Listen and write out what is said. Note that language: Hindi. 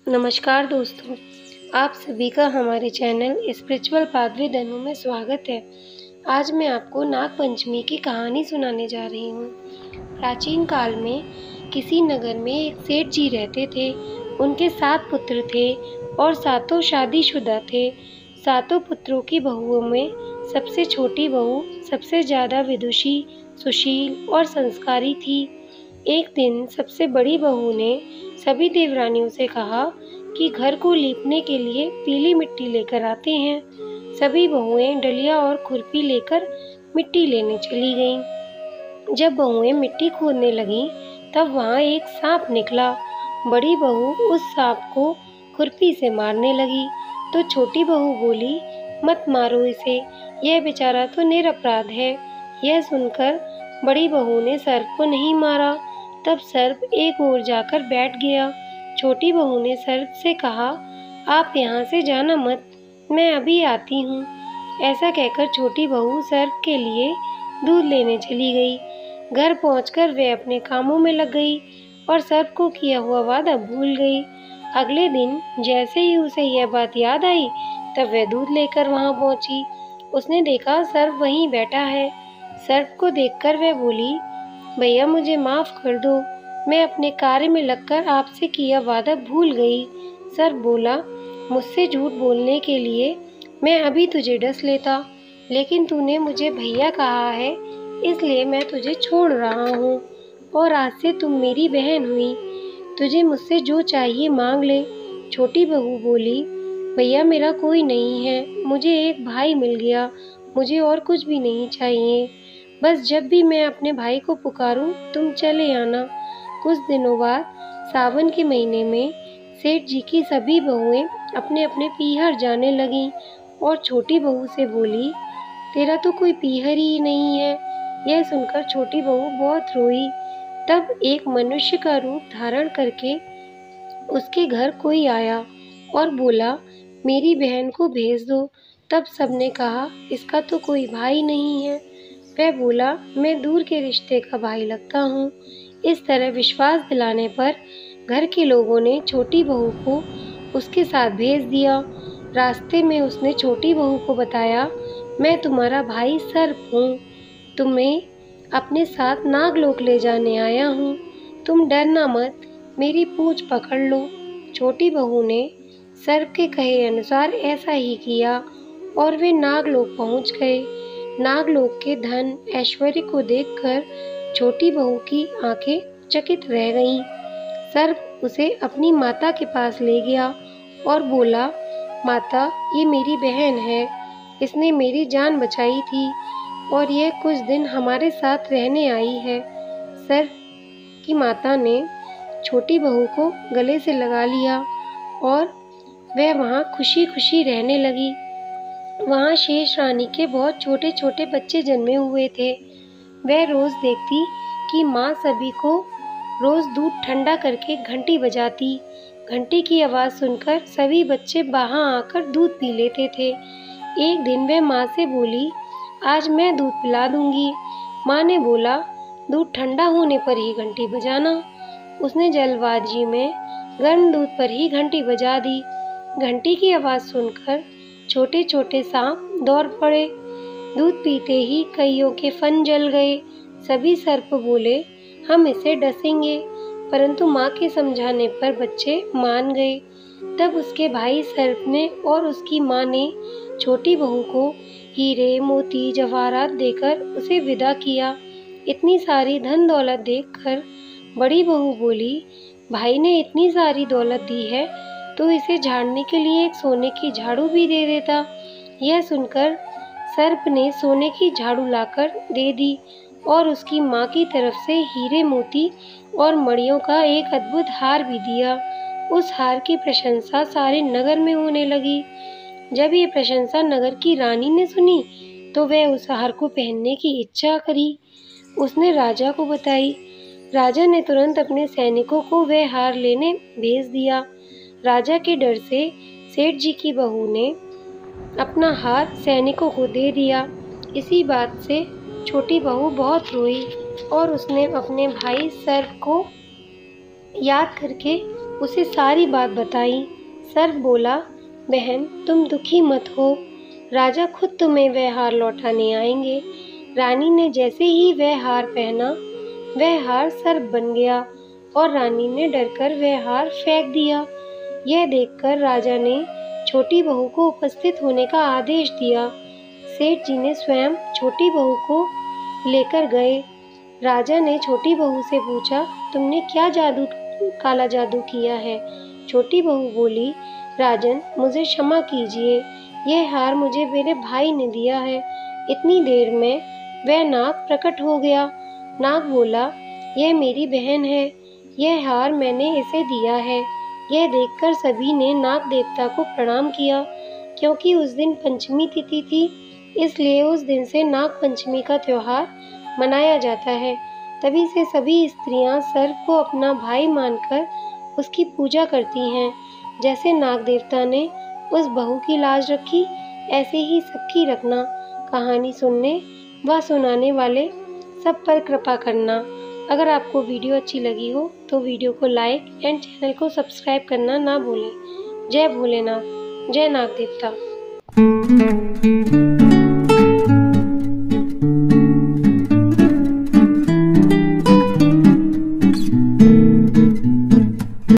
नमस्कार दोस्तों, आप सभी का हमारे चैनल स्पिरिचुअल पाथवे धनु में स्वागत है। आज मैं आपको नाग पंचमी की कहानी सुनाने जा रही हूँ। प्राचीन काल में किसी नगर में एक सेठ जी रहते थे। उनके 7 पुत्र थे और सातों शादीशुदा थे। सातों पुत्रों की बहुओं में सबसे छोटी बहू सबसे ज़्यादा विदुषी, सुशील और संस्कारी थी। एक दिन सबसे बड़ी बहू ने सभी देवरानियों से कहा कि घर को लीपने के लिए पीली मिट्टी लेकर आते हैं। सभी बहुएं डलिया और खुरपी लेकर मिट्टी लेने चली गईं। जब बहुएं मिट्टी खोदने लगीं, तब वहां एक सांप निकला। बड़ी बहू उस सांप को खुरपी से मारने लगी, तो छोटी बहू बोली, मत मारो इसे, यह बेचारा तो निरपराध है। यह सुनकर बड़ी बहू ने सर्प को नहीं मारा। तब सर्प एक ओर जाकर बैठ गया। छोटी बहू ने सर्प से कहा, आप यहाँ से जाना मत, मैं अभी आती हूँ। ऐसा कहकर छोटी बहू सर्प के लिए दूध लेने चली गई। घर पहुंचकर वह अपने कामों में लग गई और सर्प को किया हुआ वादा भूल गई। अगले दिन जैसे ही उसे यह बात याद आई, तब वह दूध लेकर वहां पहुंची। उसने देखा सर्प वहीं बैठा है। सर्प को देखकर वह बोली, भैया मुझे माफ कर दो, मैं अपने कार्य में लगकर आपसे किया वादा भूल गई। सर्प बोला, मुझसे झूठ बोलने के लिए मैं अभी तुझे डस लेता, लेकिन तूने मुझे भैया कहा है, इसलिए मैं तुझे छोड़ रहा हूँ और आज से तुम मेरी बहन हुई। तुझे मुझसे जो चाहिए मांग ले। छोटी बहू बोली, भैया मेरा कोई नहीं है, मुझे एक भाई मिल गया, मुझे और कुछ भी नहीं चाहिए। बस जब भी मैं अपने भाई को पुकारूं, तुम चले आना। कुछ दिनों बाद सावन के महीने में सेठ जी की सभी बहुएं अपने अपने पीहर जाने लगीं और छोटी बहू से बोली, तेरा तो कोई पीहर ही नहीं है। यह सुनकर छोटी बहू बहुत रोई। तब एक मनुष्य का रूप धारण करके उसके घर कोई आया और बोला, मेरी बहन को भेज दो। तब सबने कहा, इसका तो कोई भाई नहीं है। वह बोला, मैं दूर के रिश्ते का भाई लगता हूँ। इस तरह विश्वास दिलाने पर घर के लोगों ने छोटी बहू को उसके साथ भेज दिया। रास्ते में उसने छोटी बहू को बताया, मैं तुम्हारा भाई सर्प हूँ, तुम्हें अपने साथ नागलोक ले जाने आया हूँ, तुम डरना मत, मेरी पूंछ पकड़ लो। छोटी बहू ने सर्प के कहे अनुसार ऐसा ही किया और वे नागलोक पहुँच गए। नागलोक के धन ऐश्वर्य को देखकर छोटी बहू की आंखें चकित रह गईं। सर्प उसे अपनी माता के पास ले गया और बोला, माता ये मेरी बहन है, इसने मेरी जान बचाई थी और यह कुछ दिन हमारे साथ रहने आई है। सर्प की माता ने छोटी बहू को गले से लगा लिया और वह वहाँ खुशी खुशी रहने लगी। वहाँ शेष रानी के बहुत छोटे छोटे बच्चे जन्मे हुए थे। वह रोज देखती कि माँ सभी को रोज दूध ठंडा करके घंटी बजाती। घंटी की आवाज़ सुनकर सभी बच्चे वहाँ आकर दूध पी लेते थे। एक दिन वह माँ से बोली, आज मैं दूध पिला दूंगी। माँ ने बोला, दूध ठंडा होने पर ही घंटी बजाना। उसने जल्दबाजी में गर्म दूध पर ही घंटी बजा दी। घंटी की आवाज़ सुनकर छोटे छोटे सांप दौड़ पड़े। दूध पीते ही कईयों के फन जल गए। सभी सर्प बोले, हम इसे डसेंगे, परंतु माँ के समझाने पर बच्चे मान गए। तब उसके भाई सर्प ने और उसकी माँ ने छोटी बहू को हीरे मोती जवाहरात देकर उसे विदा किया। इतनी सारी धन दौलत देखकर बड़ी बहू बोली, भाई ने इतनी सारी दौलत दी है तो इसे झाड़ने के लिए एक सोने की झाड़ू भी दे देता। यह सुनकर सर्प ने सोने की झाड़ू लाकर दे दी और उसकी माँ की तरफ से हीरे मोती और मणियों का एक अद्भुत हार भी दिया। उस हार की प्रशंसा सारे नगर में होने लगी। जब ये प्रशंसा नगर की रानी ने सुनी, तो वह उस हार को पहनने की इच्छा करी। उसने राजा को बताई। राजा ने तुरंत अपने सैनिकों को वह हार लेने भेज दिया। राजा के डर से सेठ जी की बहू ने अपना हार सैनिकों को दे दिया। इसी बात से छोटी बहू बहुत रोई और उसने अपने भाई सर्प को याद करके उसे सारी बात बताई। सर्प बोला, बहन तुम दुखी मत हो, राजा खुद तुम्हें वह हार लौटाने आएंगे। रानी ने जैसे ही वह हार पहना, वह हार सर्प बन गया और रानी ने डरकर वह हार फेंक दिया। यह देखकर राजा ने छोटी बहू को उपस्थित होने का आदेश दिया। सेठ जी ने स्वयं छोटी बहू को लेकर गए। राजा ने छोटी बहू से पूछा, तुमने क्या काला जादू किया है? छोटी बहू बोली, राजन मुझे क्षमा कीजिए, यह हार मुझे मेरे भाई ने दिया है। इतनी देर में वह नाग प्रकट हो गया। नाग बोला, यह मेरी बहन है, यह हार मैंने इसे दिया है। यह देखकर सभी ने नाग देवता को प्रणाम किया। क्योंकि उस दिन पंचमी तिथि थी, इसलिए उस दिन से नाग पंचमी का त्योहार मनाया जाता है। तभी से सभी स्त्रियां सर्प को अपना भाई मानकर उसकी पूजा करती हैं। जैसे नाग देवता ने उस बहू की लाज रखी, ऐसे ही सबकी रखना। कहानी सुनने व सुनाने वाले सब पर कृपा करना। अगर आपको वीडियो अच्छी लगी हो तो वीडियो को लाइक एंड चैनल को सब्सक्राइब करना ना भूलें। जय भोलेनाथ, जय नाग देवता।